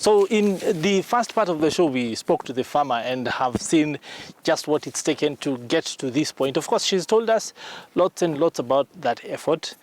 So in the first part of the show, we spoke to the farmer and have seen just what it's taken to get to this point. Of course, she's told us lots and lots about that effort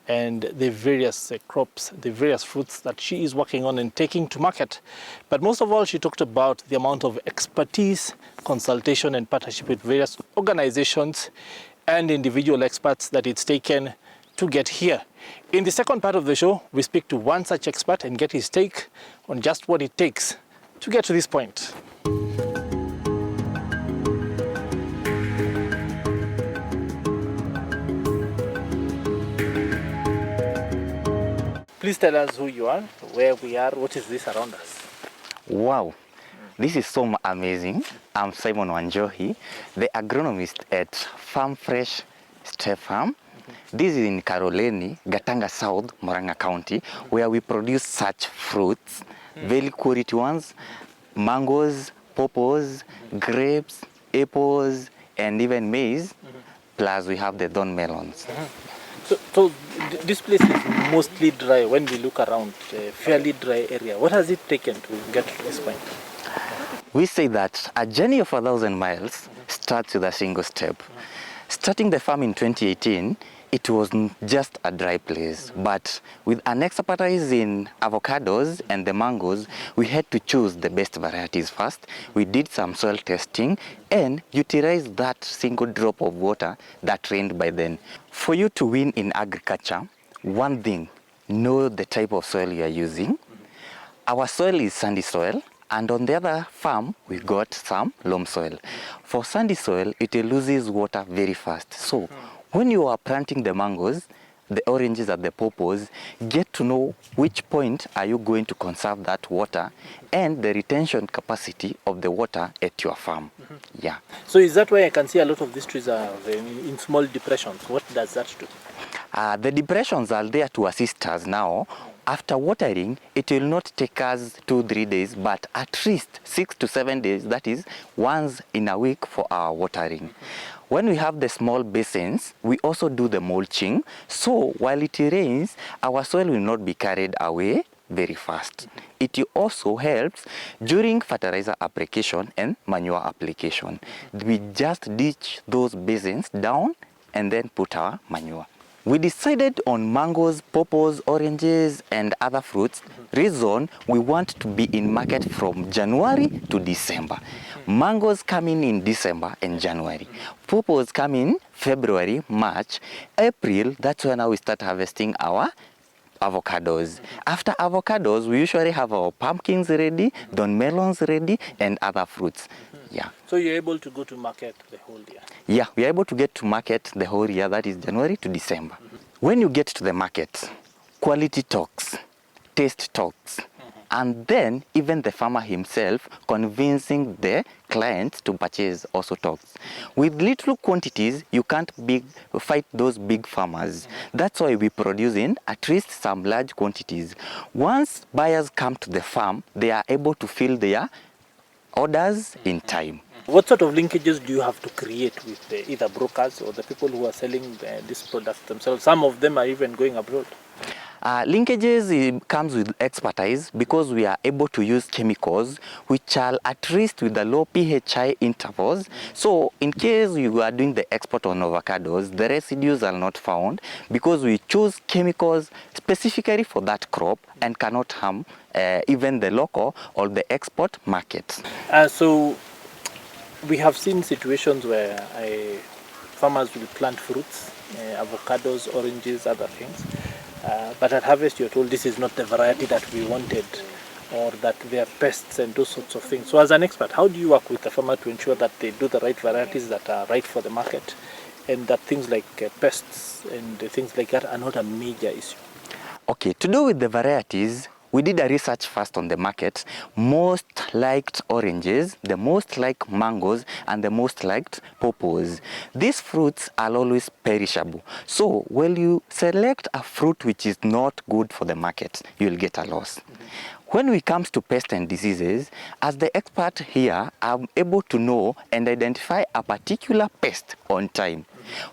and the various crops, the various fruits that she is working on and taking to market. But most of all, she talked about the amount of expertise, consultation and partnership with various organizations and individual experts that it's taken to get here. In the second part of the show, we speak to one such expert and get his take on just what it takes to get to this point. Please tell us who you are, where we are, what is this around us? Wow, this is so amazing. I'm Simon Wanjohi, the agronomist at Farm Fresh Step Farm. This is in Karoleni, Gatanga South, Murang'a County, where we produce such fruits, very quality ones, mangoes, pawpaws, grapes, apples, and even maize. Plus we have the thorn melons. So this place is mostly dry when we look around, a fairly dry area. What has it taken to get to this point? We say that a journey of 1,000 miles starts with a single step. Starting the farm in 2018, it was just a dry place, but with an expertise in avocados and the mangoes, we had to choose the best varieties first. We did some soil testing and utilized that single drop of water that rained by then. For you to win in agriculture, one thing, know the type of soil you are using. Our soil is sandy soil, and on the other farm, we got some loam soil. For sandy soil, it loses water very fast. So when you are planting the mangoes, the oranges and the pawpaws, get to know which point are you going to conserve that water and the retention capacity of the water at your farm. Yeah. So is that why I can see a lot of these trees are in small depressions? What does that do? The depressions are there to assist us now. After watering, it will not take us 2-3 days, but at least 6 to 7 days, that is once in a week for our watering. When we have the small basins, we also do the mulching. So while it rains, our soil will not be carried away very fast. It also helps during fertilizer application and manure application. We just ditch those basins down and then put our manure. We decided on mangoes, pawpaws, oranges and other fruits. Reason, we want to be in market from January to December. Mangoes come in December and January. Pawpaws come in February, March, April. That's when we start harvesting our avocados. After avocados, we usually have our pumpkins ready, thorn melons ready, and other fruits. Yeah. So you're able to go to market the whole year? Yeah, we are able to get to market the whole year, that is January to December. When you get to the market, quality talks, taste talks, and then even the farmer himself convincing the clients to purchase also talks. With little quantities, you can't fight those big farmers. That's why we produce in at least some large quantities. Once buyers come to the farm, they are able to fill their orders in time. What sort of linkages do you have to create with either brokers or the people who are selling this product themselves? Some of them are even going abroad. Linkages comes with expertise because we are able to use chemicals which are at least with the low pHi intervals. So in case you are doing the export on avocados, the residues are not found because we choose chemicals specifically for that crop and cannot harm even the local or the export market. So we have seen situations where farmers will plant fruits, avocados, oranges, other things. But at harvest you're told this is not the variety that we wanted, or that there are pests and those sorts of things. So as an expert, how do you work with the farmer to ensure that they do the right varieties that are right for the market, and that things like pests and things like that are not a major issue? Okay, to do with the varieties, we did a research first on the market. Most liked oranges, the most liked mangoes, and the most liked pawpaws. These fruits are always perishable. So when you select a fruit which is not good for the market, you'll get a loss. When it comes to pests and diseases, as the expert here, I'm able to know and identify a particular pest on time.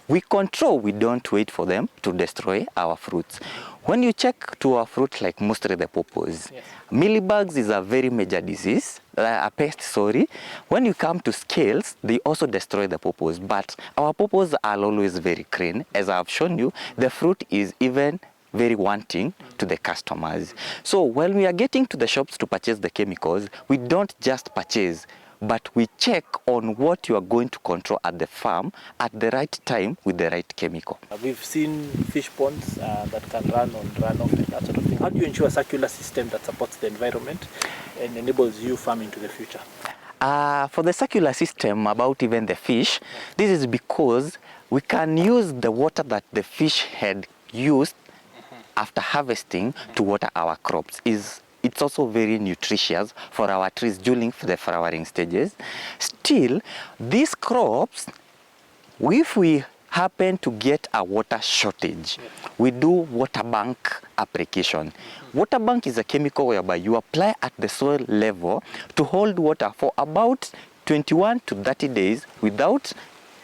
We control, we don't wait for them to destroy our fruits. When you check to our fruit, like mostly the pawpaws, Yes. mealybugs is a very major disease, a pest, sorry. When you come to scales, they also destroy the pawpaws, but our pawpaws are always very clean. As I've shown you, the fruit is even very wanting to the customers. So when we are getting to the shops to purchase the chemicals, we don't just purchase, but we check on what you are going to control at the farm at the right time with the right chemical. We've seen fish ponds that can run on runoff and that sort of thing. How do you ensure a circular system that supports the environment and enables you farming to the future? For the circular system about even the fish, this is because we can use the water that the fish had used after harvesting to water our crops. It's also very nutritious for our trees during the flowering stages. Still, these crops, if we happen to get a water shortage, we do water bank application. Water bank is a chemical whereby you apply at the soil level to hold water for about 21 to 30 days without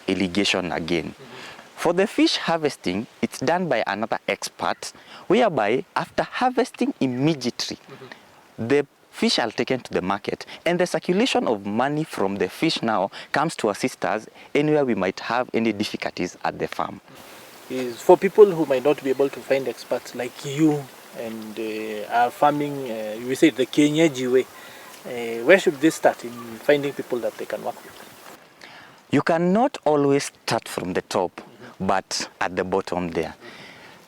irrigation again. For the fish harvesting, it's done by another expert, whereby after harvesting immediately, the fish are taken to the market, and the circulation of money from the fish now comes to assist us anywhere we might have any difficulties at the farm. Is for people who might not be able to find experts like you and are farming, we say the kienyeji way, where should they start in finding people that they can work with? You cannot always start from the top, but at the bottom there.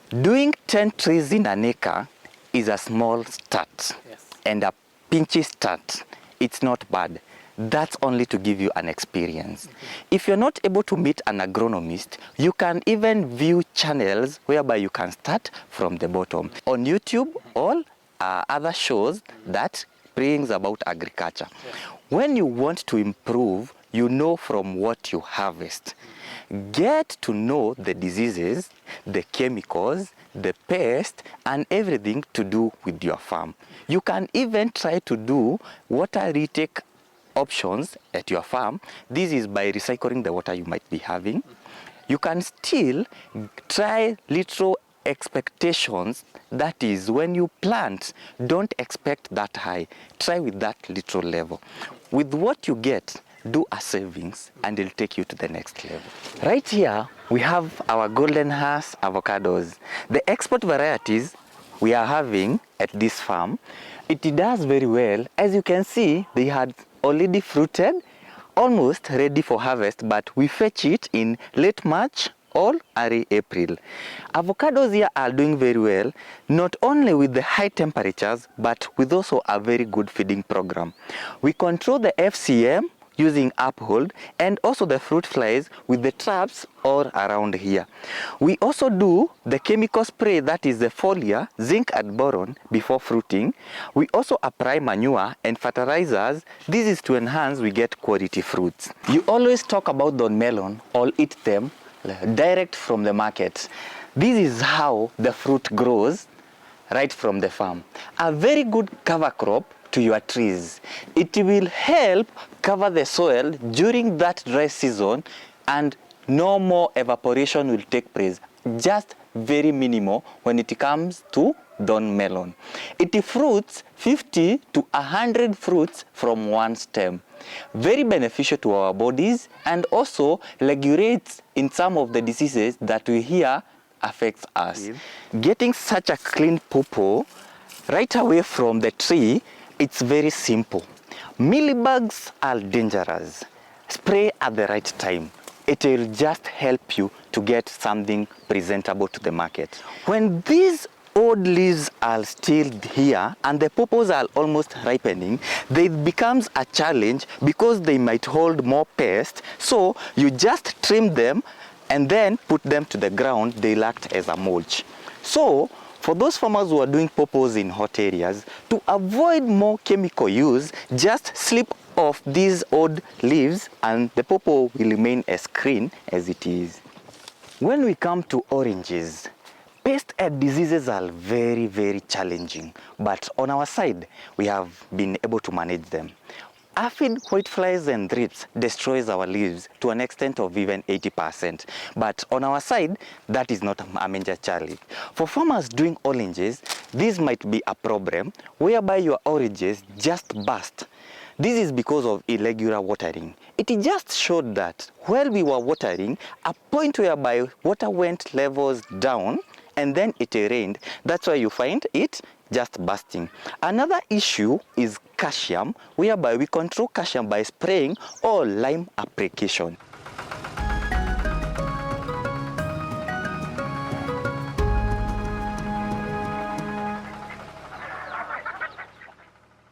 Doing 10 trees in an acre is a small start, Yes. and a pinchy start. It's not bad. That's only to give you an experience. If you're not able to meet an agronomist, you can even view channels whereby you can start from the bottom. On YouTube, all other shows that brings about agriculture. Yes. When you want to improve, you know from what you harvest. Get to know the diseases, the chemicals, the pests, and everything to do with your farm. You can even try to do water retake options at your farm. This is by recycling the water you might be having. You can still try little expectations. That is, when you plant, don't expect that high. Try with that little level. With what you get, do a savings and it'll take you to the next level. Right here, we have our golden hearse avocados. The export varieties we are having at this farm, it does very well. As you can see, they had already fruited, almost ready for harvest, but we fetch it in late March or early April. Avocados here are doing very well, not only with the high temperatures, but with also a very good feeding program. We control the FCM using uphold, and also the fruit flies with the traps all around here. We also do the chemical spray, that is the foliar, zinc and boron, before fruiting. We also apply manure and fertilizers. This is to enhance we get quality fruits. You always talk about the melon or eat them direct from the market. This is how the fruit grows right from the farm. A very good cover crop to your trees. It will help cover the soil during that dry season, and no more evaporation will take place. Just very minimal when it comes to dawn melon. It fruits 50 to 100 fruits from one stem. Very beneficial to our bodies, and also regulates in some of the diseases that we hear affects us. Getting such a clean pawpaw right away from the tree, it's very simple. Mealybugs are dangerous. Spray at the right time. It will just help you to get something presentable to the market. When these old leaves are still here and the pawpaws are almost ripening, they becomes a challenge because they might hold more pests. So you just trim them and then put them to the ground. They'll act as a mulch. So for those farmers who are doing pawpaws in hot areas, to avoid more chemical use, just slip off these old leaves and the pawpaw will remain as green as it is. When we come to oranges, pests and diseases are very, very challenging, but on our side, we have been able to manage them. Aphid, whiteflies and thrips destroys our leaves to an extent of even 80%. But on our side, that is not a major challenge. For farmers doing oranges, this might be a problem whereby your oranges just burst. This is because of irregular watering. It just showed that while we were watering, a point whereby water went levels down and then it rained. That's why you find it just bursting. Another issue is calcium, whereby we control calcium by spraying or lime application.